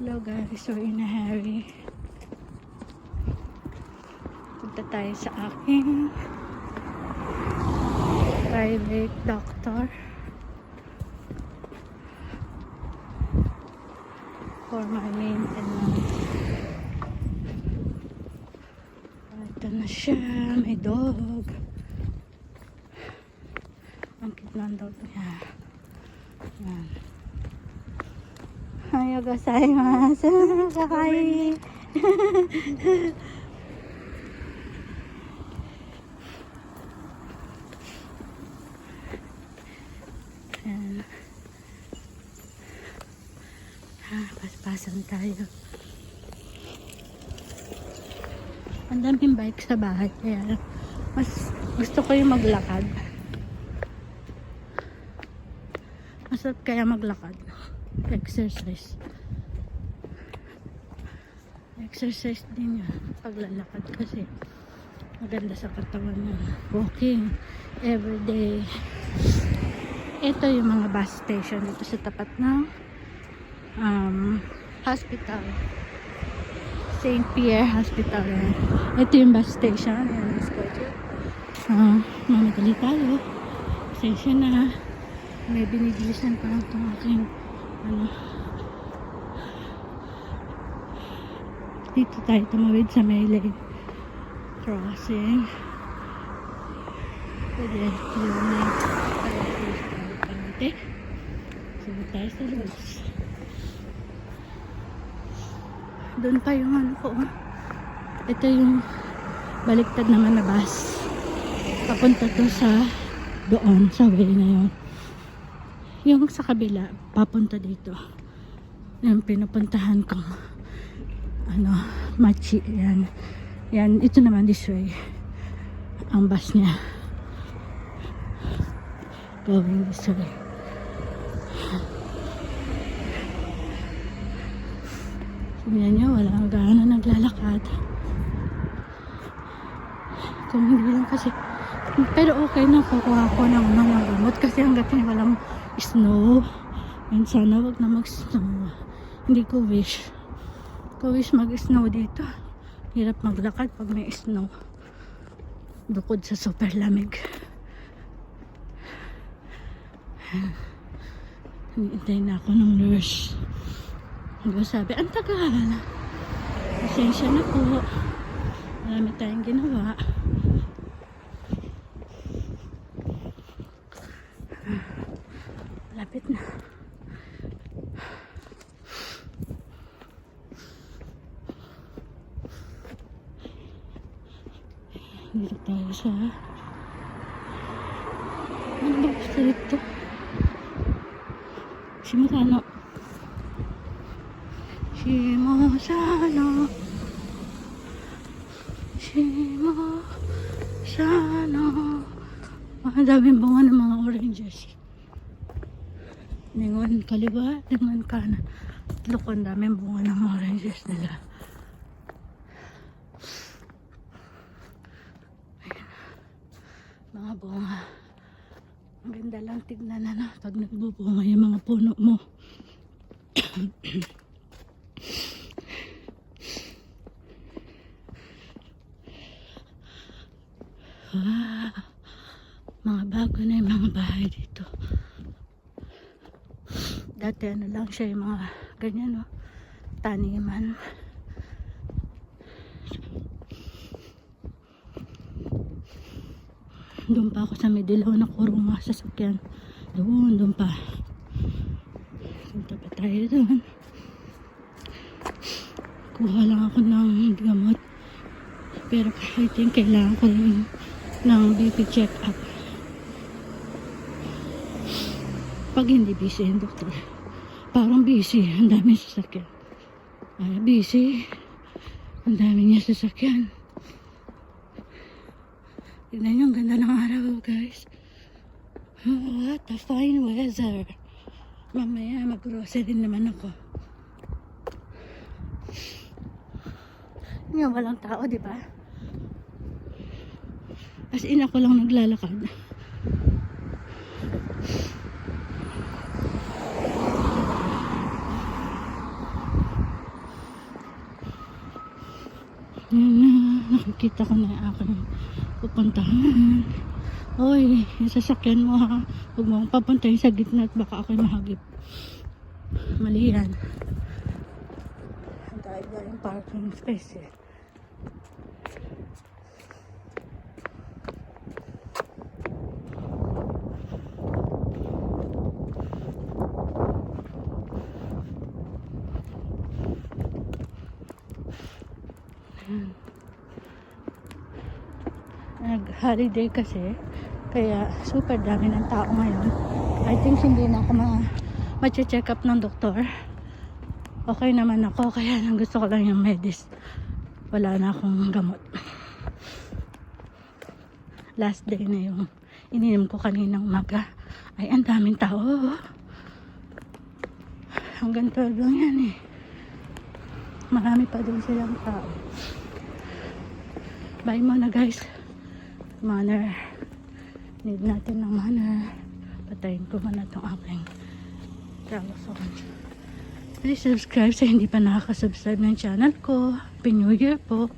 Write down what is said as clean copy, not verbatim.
Hello guys, we're in a hurry. Punta tayo sa aking private doctor for my maintenance. Ito na siya, may dog. Ang cute ng dog niya. Yan. Ayaw gozaimasu. Kawaii. Ayan. Paspasan tayo. Ang daming bike sa bahay. Kaya mas gusto ko yung maglakad. Masarap kaya maglakad. Exercise din yun paglalakad kasi maganda sa katawan yun. Walking everyday. Ito yung mga bus station dito sa tapat ng hospital, St. Pierre Hospital. Ito yung bus station. Ayan, let's go to mamadali tayo. Pasensya na, may binibilisan pa lang itong aking dito tayo tumawid sa may lane crossing. Pwede yung may pangiti. Sige tayo sa labas. Doon pa yung ano ko. Ito yung baliktad naman na bus. Papunta to sa doon, sa way na yun. Yung sa kabila, papunta dito. Yung pinupuntahan ko. Machi. Yan. Yan, ito naman this way. Ang bus niya. Going this way. Tingnan nyo, walang gaano naglalakad. Kung hindi lang kasi. Pero okay na, kukuha ko ng gamot kasi hanggat walang snow. And sana wag na mag-snow. Hindi ko wish. Mag-snow dito. Hirap maglakad pag may snow. Bukod sa super lamig. Hinihintay na ako ng nurse. Sabi, ang tagal. Pasensya na po. Marami tayong ginawa. Lapit na. Dito tayo sa ano ba gusto dito? Shimosano. Ang daming bunga ng mga oranges. Lingon kaliwa, lingon kanan. Look, ang daming bunga ng mga oranges nila. Ayan. Mga bunga. Ang ganda lang tignan na pag nagbubunga yung mga puno mo. Mga bago na yung mga bahay dito. Dati lang siya yung mga ganyan, no? Taniman. Doon pa ako sa may dilaw na kurunga sa sasakyan. Doon pa. Punta pa tayo doon. Kuha lang ako ng gamot. Pero I think kailangan ko rin ng BP check-up. Pag hindi busy yung doktor. Parang busy. Ang dami sasakyan. Busy. Ang dami niya sasakyan. Tignan nyo, ang ganda ng araw, guys. What a fine weather. Mamaya, mag-grocery naman ako. Ngayon, walang tao, di ba? As in, ako lang naglalakad. Yun na, nakikita ko na yung aking pupuntahan. Oy, yung sasakyan mo ha. Huwag mo akong papuntahin sa gitna at baka ako'y mahagip. Mali yan. Ang dahil yung parking space eh. Nag-holiday kasi, kaya super dami ng tao ngayon. I think hindi na ako ma-check up ng doktor. Okay naman ako, kaya lang gusto ko lang yung medis. Wala na akong gamot. Last day na yung ininom ko kaninang umaga. Ay, ang daming tao. Hanggang todo yan eh. Marami pa din silang tao. Bye muna guys. Manner. Need natin ng manner. Patayin ko muna itong aking telephone. Please subscribe sa hindi pa nakaka-subscribe ng channel ko. Happy New Year po.